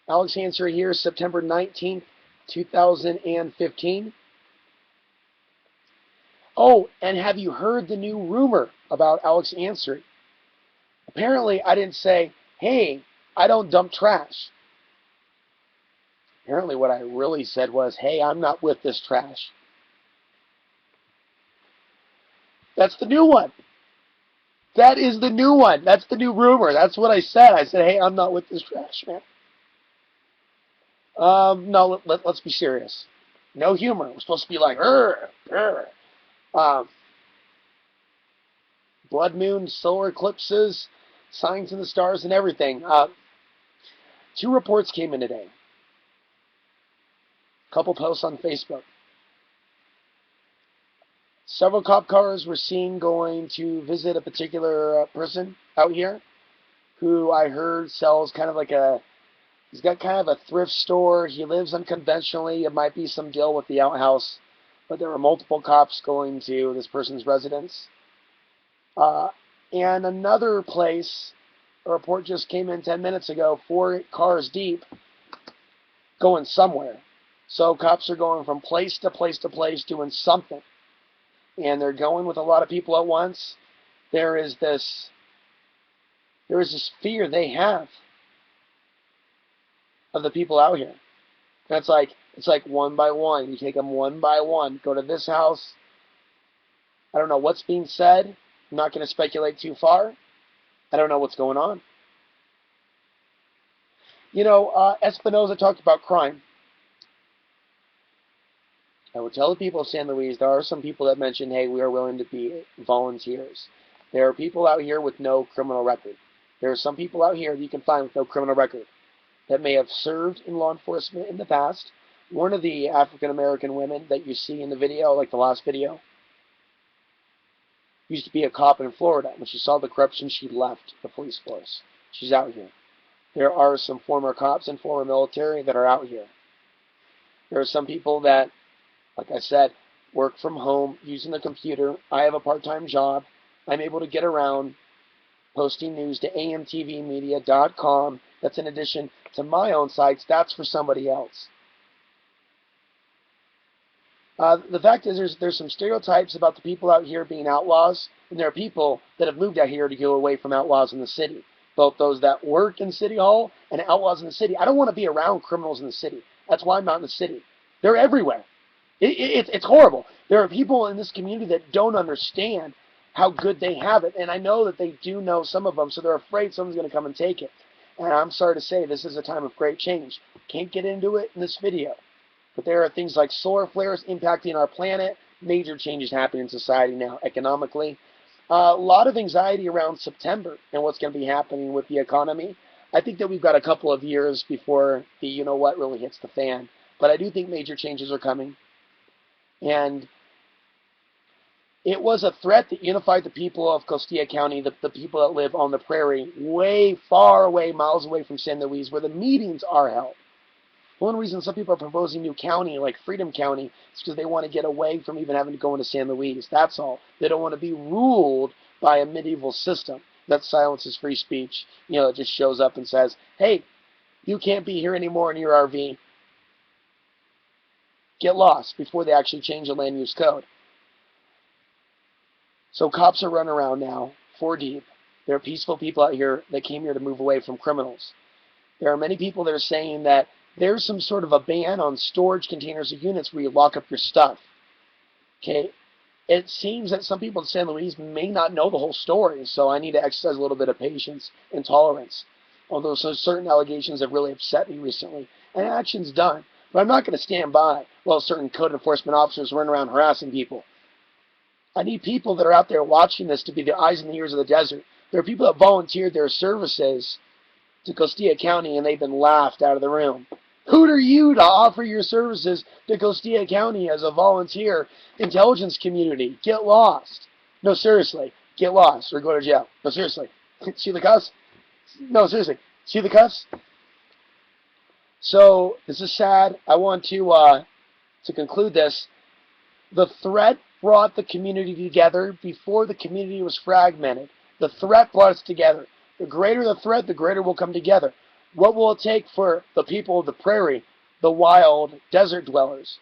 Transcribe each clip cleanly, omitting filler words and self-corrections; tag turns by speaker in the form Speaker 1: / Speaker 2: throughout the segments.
Speaker 1: Alex Answer here, September 19th, 2015. Oh, and have you heard the new rumor about Alex Answer? Apparently, I didn't say, hey, I don't dump trash. Apparently, what I really said was, hey, I'm not with this trash. That's the new one. That is the new one. That's the new rumor. That's what I said. I said, hey, I'm not with this trash, man. No, let's be serious. No humor. We're supposed to be like, blood moon, solar eclipses, signs in the stars, and everything. Two reports came in today. A couple posts on Facebook. Several cop cars were seen going to visit a particular person out here who I heard sells kind of like he's got kind of a thrift store. He lives unconventionally. It might be some deal with the outhouse, but there were multiple cops going to this person's residence. And another place, a report just came in 10 minutes ago, 4 cars deep, going somewhere. So cops are going from place to place to place doing something. And they're going with a lot of people at once. There is this fear they have of the people out here. And it's like one by one. You take them one by one. Go to this house. I don't know what's being said. I'm not going to speculate too far. I don't know what's going on. You know, Espinoza talked about crime. I would tell the people of San Luis, there are some people that mention, hey, we are willing to be volunteers. There are people out here with no criminal record. There are some people out here that you can find with no criminal record that may have served in law enforcement in the past. One of the African-American women that you see in the video, like the last video, used to be a cop in Florida. When she saw the corruption, she left the police force. She's out here. There are some former cops and former military that are out here. There are some people that, like I said, work from home using the computer. I have a part-time job. I'm able to get around posting news to amtvmedia.com. That's in addition to my own sites. That's for somebody else. The fact is there's some stereotypes about the people out here being outlaws, and there are people that have moved out here to go away from outlaws in the city. Both those that work in City Hall and outlaws in the city. I don't want to be around criminals in the city. That's why I'm not in the city. They're everywhere. It's horrible. There are people in this community that don't understand how good they have it, and I know that they do know some of them, so they're afraid someone's going to come and take it. And I'm sorry to say, this is a time of great change. Can't get into it in this video. But there are things like solar flares impacting our planet, major changes happening in society now, economically. A lot of anxiety around September and what's going to be happening with the economy. I think that we've got a couple of years before the you-know-what really hits the fan. But I do think major changes are coming. And it was a threat that unified the people of Costilla County, the people that live on the prairie, way far away, miles away from San Luis, where the meetings are held. One reason some people are proposing new county, like Freedom County, is because they want to get away from even having to go into San Luis. That's all. They don't want to be ruled by a medieval system that silences free speech. You know, it just shows up and says, hey, you can't be here anymore in your RV. Get lost before they actually change the land use code. So cops are running around now, 4 deep. There are peaceful people out here that came here to move away from criminals. There are many people that are saying that there's some sort of a ban on storage containers or units where you lock up your stuff. Okay, it seems that some people in San Luis may not know the whole story, so I need to exercise a little bit of patience and tolerance. Although certain allegations have really upset me recently, and action's done. But I'm not going to stand by while certain code enforcement officers run around harassing people. I need people that are out there watching this to be the eyes and the ears of the desert. There are people that volunteered their services to Costilla County, and they've been laughed out of the room. Who are you to offer your services to Costilla County as a volunteer intelligence community? Get lost. No, seriously. Get lost or go to jail. No, seriously. See the cuffs? No, seriously. See the cuffs? So, this is sad. I want to conclude this. The threat brought the community together before the community was fragmented. The threat brought us together. The greater the threat, the greater we'll come together. What will it take for the people of the prairie, the wild desert dwellers?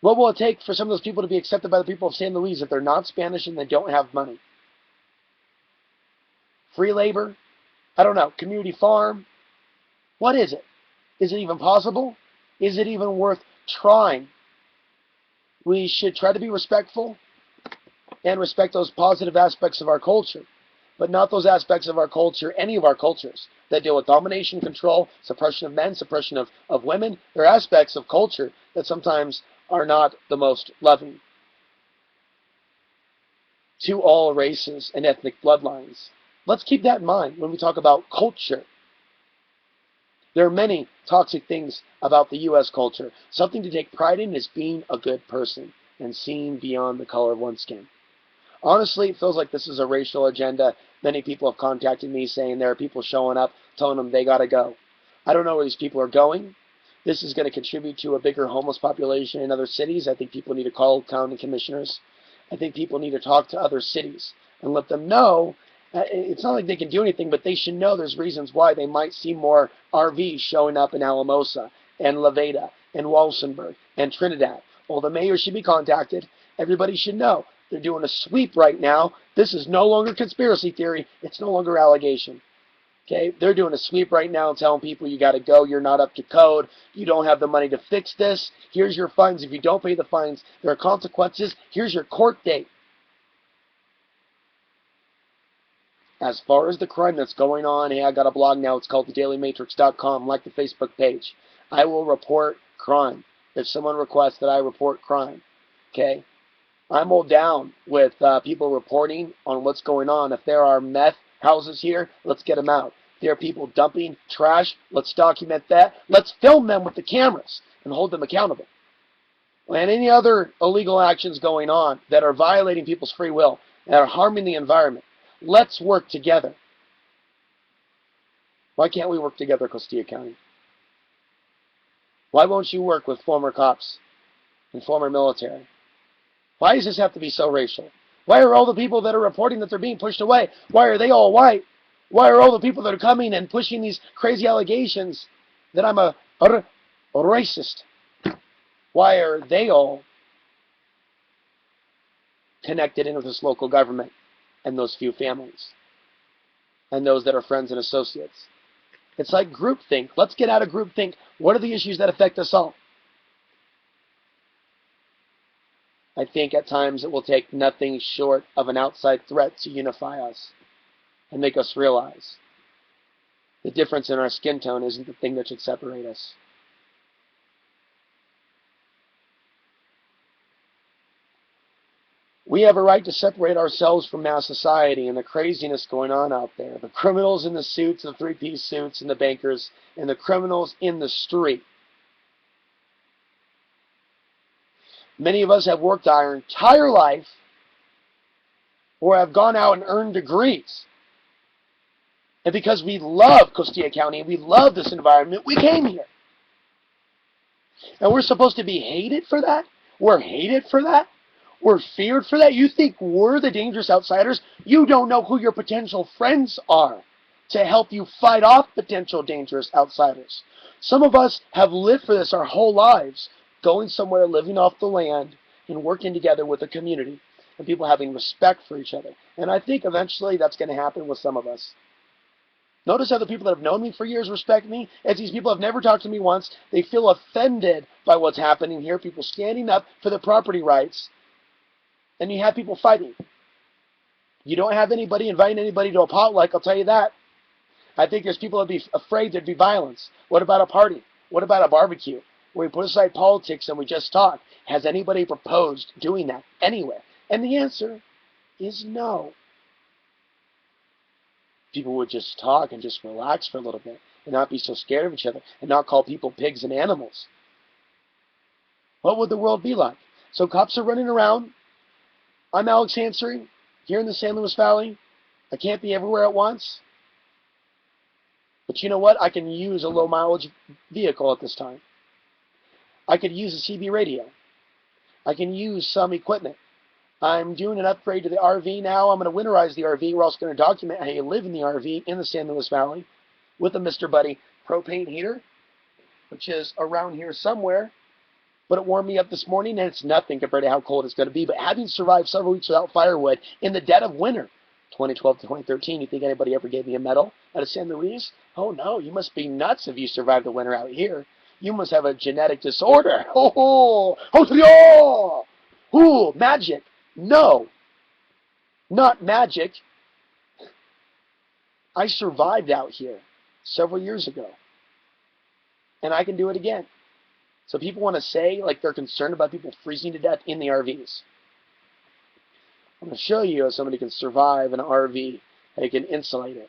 Speaker 1: What will it take for some of those people to be accepted by the people of San Luis if they're not Spanish and they don't have money? Free labor? I don't know. Community farm? What is it? Is it even possible? Is it even worth trying? We should try to be respectful and respect those positive aspects of our culture, but not those aspects of our culture, any of our cultures, that deal with domination, control, suppression of men, suppression of women. There are aspects of culture that sometimes are not the most loving to all races and ethnic bloodlines. Let's keep that in mind when we talk about culture. There are many toxic things about the U.S. culture. Something to take pride in is being a good person and seeing beyond the color of one's skin. Honestly, it feels like this is a racial agenda. Many people have contacted me saying there are people showing up, telling them they got to go. I don't know where these people are going. This is going to contribute to a bigger homeless population in other cities. I think people need to call county commissioners. I think people need to talk to other cities and let them know. It's not like they can do anything, but they should know there's reasons why they might see more RVs showing up in Alamosa and La Veda and Walsenburg and Trinidad. Well, the mayor should be contacted. Everybody should know. They're doing a sweep right now. This is no longer conspiracy theory. It's no longer allegation. Okay? They're doing a sweep right now and telling people you got to go. You're not up to code. You don't have the money to fix this. Here's your fines. If you don't pay the fines, there are consequences. Here's your court date. As far as the crime that's going on, hey, I got a blog now. It's called thedailymatrix.com. Like the Facebook page. I will report crime if someone requests that I report crime. Okay? I'm all down with people reporting on what's going on. If there are meth houses here, let's get them out. If there are people dumping trash, let's document that. Let's film them with the cameras and hold them accountable. And any other illegal actions going on that are violating people's free will and are harming the environment, let's work together. Why can't we work together, Costilla County? Why won't you work with former cops and former military? Why does this have to be so racial? Why are all the people that are reporting that they're being pushed away, why are they all white? Why are all the people that are coming and pushing these crazy allegations that I'm a racist? Why are they all connected in with this local government and those few families and those that are friends and associates? It's like groupthink. Let's get out of groupthink. What are the issues that affect us all? I think at times it will take nothing short of an outside threat to unify us and make us realize the difference in our skin tone isn't the thing that should separate us. We have a right to separate ourselves from mass society and the craziness going on out there. The criminals in the suits, the three-piece suits, and the bankers, and the criminals in the street. Many of us have worked our entire life or have gone out and earned degrees. And because we love Costilla County and we love this environment, we came here. And we're supposed to be hated for that? We're hated for that? We're feared for that? You think we're the dangerous outsiders? You don't know who your potential friends are to help you fight off potential dangerous outsiders. Some of us have lived for this our whole lives, going somewhere, living off the land, and working together with a community, and people having respect for each other. And I think eventually that's going to happen with some of us. Notice how the people that have known me for years respect me. As these people have never talked to me once, they feel offended by what's happening here, people standing up for their property rights, and you have people fighting. You don't have anybody inviting anybody to a potluck, I'll tell you that. I think there's people that would be afraid there'd be violence. What about a party? What about a barbecue? Where we put aside politics and we just talk. Has anybody proposed doing that anywhere? And the answer is no. People would just talk and just relax for a little bit and not be so scared of each other and not call people pigs and animals. What would the world be like? So cops are running around. I'm Alex Hansery here in the San Luis Valley. I can't be everywhere at once. But you know what? I can use a low mileage vehicle at this time. I could use a CB radio. I can use some equipment. I'm doing an upgrade to the RV now. I'm going to winterize the RV. We're also going to document how you live in the RV in the San Luis Valley. with a Mr. Buddy propane heater, which is around here somewhere. But it warmed me up this morning, and it's nothing compared to how cold it's going to be. But having survived several weeks without firewood in the dead of winter, 2012 to 2013, you think anybody ever gave me a medal out of San Luis? Oh, no, you must be nuts if you survived the winter out here. You must have a genetic disorder. Oh, oh, oh, magic. No, not magic. I survived out here several years ago, and I can do it again. So people want to say like they're concerned about people freezing to death in the RVs. I'm going to show you how somebody can survive an RV, how you can insulate it.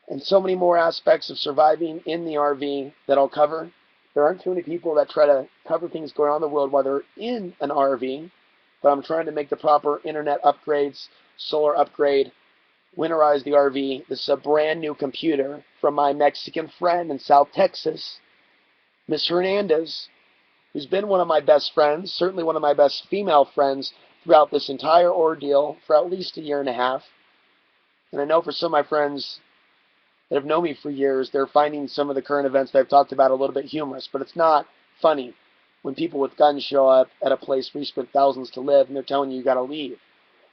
Speaker 1: And so many more aspects of surviving in the RV that I'll cover. There aren't too many people that try to cover things going on in the world while they're in an RV, but I'm trying to make the proper internet upgrades, solar upgrade, winterize the RV. This is a brand new computer from my Mexican friend in South Texas, Miss Hernandez, who's been one of my best friends, certainly one of my best female friends throughout this entire ordeal for at least a year and a half. And I know for some of my friends that have known me for years, they're finding some of the current events that I've talked about a little bit humorous, but it's not funny when people with guns show up at a place where you spent thousands to live and they're telling you got to leave.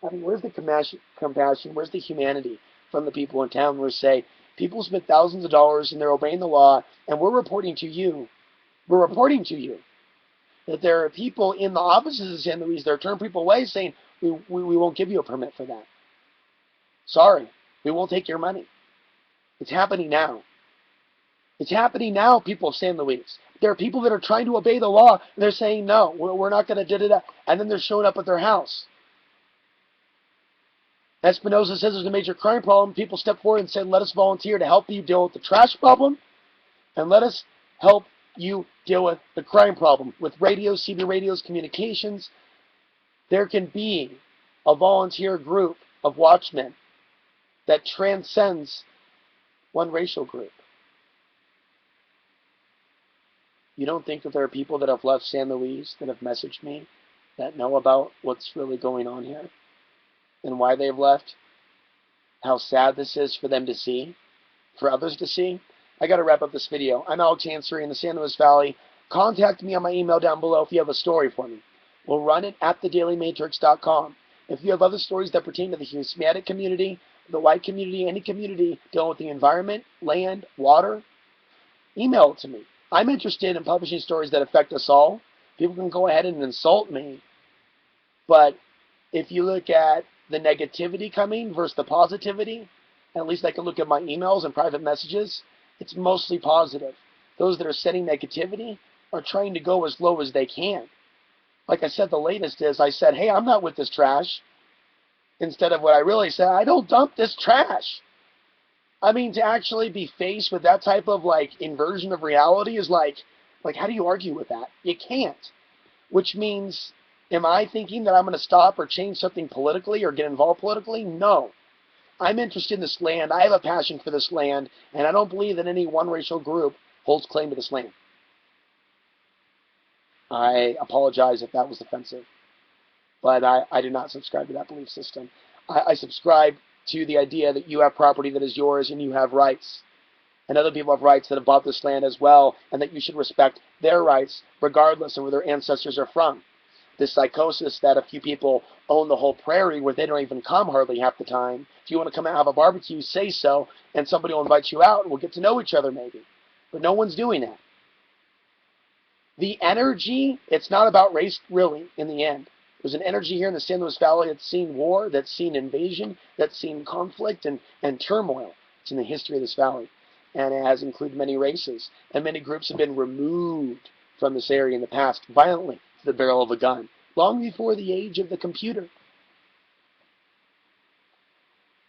Speaker 1: I mean, where's the compassion, where's the humanity from the people in town where say, people spent thousands of dollars and they're obeying the law, and we're reporting to you that there are people in the offices of San Luis that are turning people away saying, we won't give you a permit for that. Sorry, we won't take your money. It's happening now. It's happening now, people of San Luis. There are people that are trying to obey the law, and they're saying, no, we're not going to da-da-da. And then they're showing up at their house. Espinosa says there's a major crime problem. People step forward and say, let us volunteer to help you deal with the trash problem, and let us help you deal with the crime problem. With radios, CB radios, communications, there can be a volunteer group of watchmen that transcends one racial group. You don't think that there are people that have left San Luis that have messaged me that know about what's really going on here and why they've left? How sad this is for them to see, for others to see? I got to wrap up this video. I'm Alex Hansery in the San Luis Valley. Contact me on my email down below if you have a story for me. We'll run it at thedailymatrix.com. If you have other stories that pertain to the Hispanic community, the white community, any community dealing with the environment, land, water, email it to me. I'm interested in publishing stories that affect us all. People can go ahead and insult me, but if you look at the negativity coming versus the positivity, at least I can look at my emails and private messages, it's mostly positive. Those that are sending negativity are trying to go as low as they can. Like I said, the latest is I said, hey, I'm not with this trash. Instead of what I really said, I don't dump this trash. I mean, to actually be faced with that type of inversion of reality is like how do you argue with that? You can't. Which means, am I thinking that I'm going to stop or change something politically or get involved politically? No. I'm interested in this land. I have a passion for this land, and I don't believe that any one racial group holds claim to this land. I apologize if that was offensive, but I do not subscribe to that belief system. I subscribe to the idea that you have property that is yours and you have rights. And other people have rights that have bought this land as well, and that you should respect their rights regardless of where their ancestors are from. This psychosis that a few people own the whole prairie where they don't even come hardly half the time. If you want to come and have a barbecue, say so, and somebody will invite you out and we'll get to know each other maybe. But no one's doing that. The energy, it's not about race really in the end. There's an energy here in the San Luis Valley that's seen war, that's seen invasion, that's seen conflict and turmoil. It's in the history of this valley. And it has included many races. And many groups have been removed from this area in the past violently to the barrel of a gun, long before the age of the computer.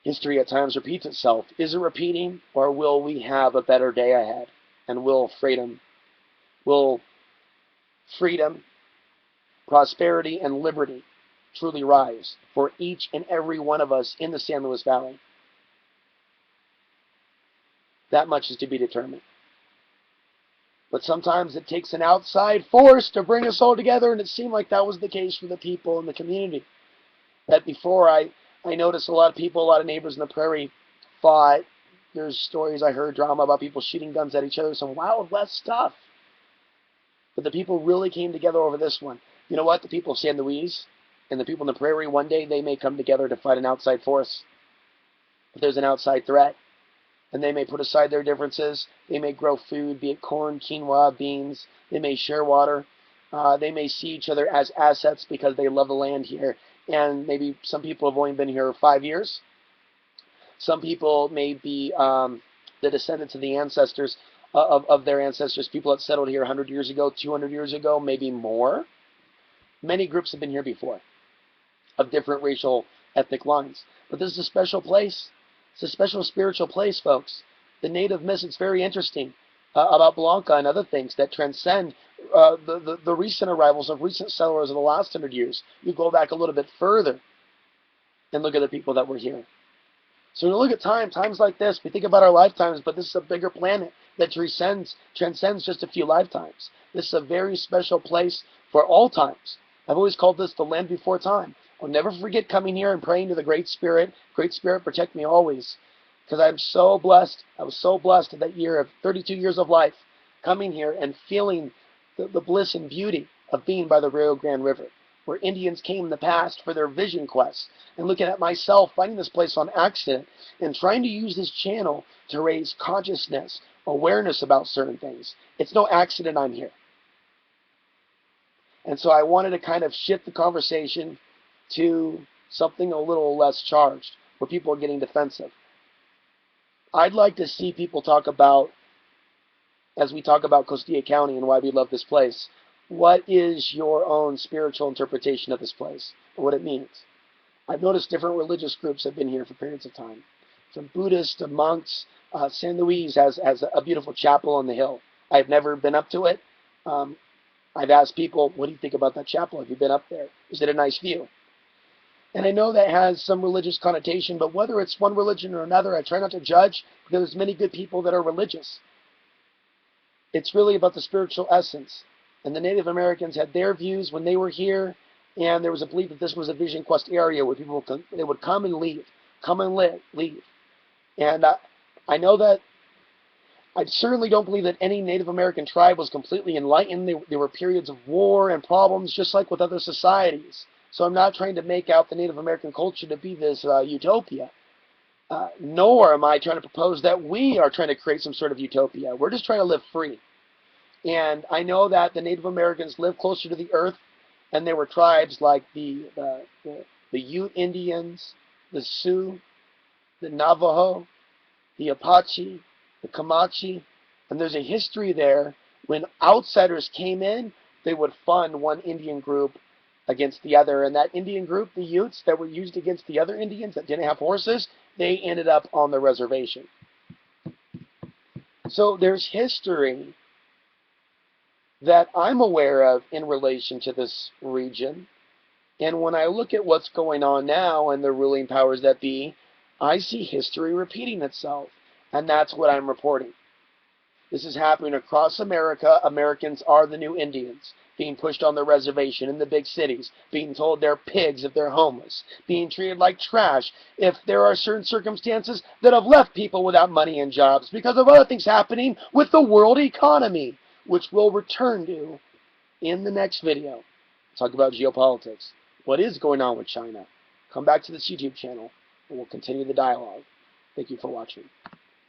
Speaker 1: History at times repeats itself. Is it repeating, or will we have a better day ahead? And will freedom, prosperity, and liberty truly rise for each and every one of us in the San Luis Valley? That much is to be determined. But sometimes it takes an outside force to bring us all together, and it seemed like that was the case for the people in the community. That before I noticed a lot of people, a lot of neighbors in the prairie fought There's stories I heard, drama about people shooting guns at each other, some Wild West stuff. But the people really came together over this one. You know what? The people of San Luis and the people in the prairie, one day they may come together to fight an outside force. If there's an outside threat, and they may put aside their differences. They may grow food, be it corn, quinoa, beans. They may share water. They may see each other as assets because they love the land here. And maybe some people have only been here 5 years. Some people may be the descendants of the ancestors, of their ancestors, people that settled here 100 years ago, 200 years ago, maybe more. Many groups have been here before, of different racial, ethnic lines. But this is a special place. It's a special spiritual place, folks. The native myths, it's very interesting about Blanca and other things that transcend the recent arrivals of recent settlers of the last 100 years. You go back a little bit further and look at the people that were here. So when you look at times like this, we think about our lifetimes, but this is a bigger planet that transcends just a few lifetimes. This is a very special place for all times. I've always called this the land before time. I'll never forget coming here and praying to the Great Spirit. Great Spirit, protect me always. Because I'm so blessed. I was so blessed in that year of 32 years of life, coming here and feeling the bliss and beauty of being by the Rio Grande River, where Indians came in the past for their vision quests, and looking at myself, finding this place on accident, and trying to use this channel to raise consciousness, awareness about certain things. It's no accident I'm here. And so I wanted to kind of shift the conversation to something a little less charged, where people are getting defensive. I'd like to see people talk about, as we talk about Costilla County and why we love this place, what is your own spiritual interpretation of this place and what it means? I've noticed different religious groups have been here for periods of time, from Buddhists to monks. San Luis has a beautiful chapel on the hill. I've never been up to it. I've asked people, what do you think about that chapel? Have you been up there? Is it a nice view? And I know that has some religious connotation, but whether it's one religion or another, I try not to judge, because there's many good people that are religious. It's really about the spiritual essence. And the Native Americans had their views when they were here, and there was a belief that this was a vision quest area where people they would come and leave, leave. And I know that I certainly don't believe that any Native American tribe was completely enlightened. There were periods of war and problems, just like with other societies. So I'm not trying to make out the Native American culture to be this utopia. Nor am I trying to propose that we are trying to create some sort of utopia. We're just trying to live free. And I know that the Native Americans lived closer to the earth, and there were tribes like the Ute Indians, the Sioux, the Navajo, the Apache, the Comanche, and there's a history there. When outsiders came in, they would fund one Indian group against the other, and that Indian group, the Utes, that were used against the other Indians that didn't have horses, they ended up on the reservation. So there's history that I'm aware of in relation to this region, and when I look at what's going on now and the ruling powers that be, I see history repeating itself, and that's what I'm reporting. This is happening across America. Americans are the new Indians, being pushed on the reservation in the big cities, being told they're pigs if they're homeless, being treated like trash if there are certain circumstances that have left people without money and jobs because of other things happening with the world economy, which we'll return to in the next video. Talk about geopolitics. What is going on with China? Come back to this YouTube channel, and we'll continue the dialogue. Thank you for watching.